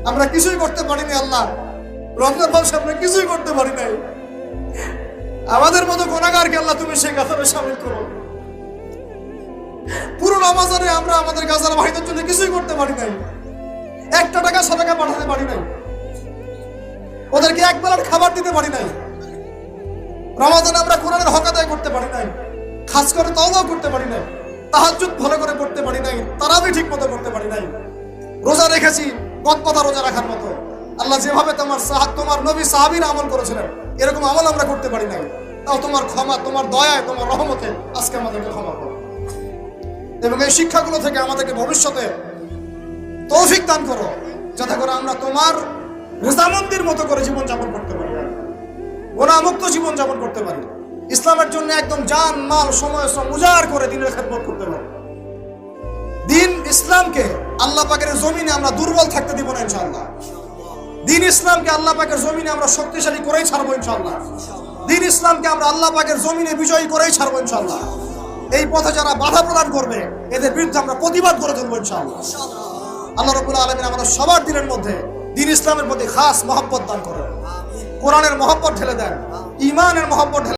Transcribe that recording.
আমরা কিছুই করতে পারিনি আল্লাহ, রমজান মাসে আমরা কিছুই করতে পারি নাই। আমাদের মতো গুনাহগারকে আল্লাহ তুমি সেই কাতারে শামিল করো। পুরো রমজানে আমরা আমাদের গাজার ভাইদের জন্য কিছুই করতে পারি নাই, একটা টাকা সাদাকা পাঠাতে পারি নাই, ওদেরকে এক বেলার খাবার দিতে পারি নাই। রমজানে আমরা কোরআনের হক আদায় করতে পারি নাই, খাস করে তওবা করতে পারি নাই, তাহাজ্জুদ ভালো করে পড়তে পারি নাই, তারাবি ঠিক মতো করতে পারি নাই। রোজা রেখেছি গদবাঁধা রোজা রাখার মতো। আল্লাহ যেভাবে তোমার নবী সাহাবীরা আমল করেছিলেন এরকম আমল আমরা করতে পারি নাই। তাও তোমার ক্ষমা, তোমার দয়ায়, তোমার রহমতে আজকে আমাদেরকে ক্ষমা করো এবং এই শিক্ষাগুলো থেকে আমাদেরকে ভবিষ্যতে তৌফিক দান করো, যাতে করে আমরা তোমার রেজামন্দির মতো করে জীবনযাপন করতে পারি, গুনাহমুক্ত জীবনযাপন করতে পারি, ইসলামের জন্য একদম জান মাল সময় শ্রম উজাড় করে দিনের খেদমত করতে পারি। দিন ইসলামকে আল্লাহ পাকের জমিনে আমরা দুর্বল থাকতে দিব না ইনশাআল্লাহ। দিন ইসলামকে আল্লাহ পাকের জমিনে আমরা শক্তিশালী করেই ছাড়বো ইনশাআল্লাহ। দিন ইসলামকে আমরা আল্লাহ পাকের জমিনে বিজয়ী করেই ছাড়বো ইনশাআল্লাহ। এই পথে যারা বাধা প্রদান করবে এদের বিরুদ্ধে আমরা প্রতিবাদ করে তুলবো ইনশাআল্লাহ। আল্লাহ রাব্বুল আলামিন আমাদের সবার দিলের মধ্যে দিন ইসলামের প্রতি খাস মহব্বত দান করেন, কোরআনের মহব্বত ঢেলে দেন, ঈমানের মহব্বত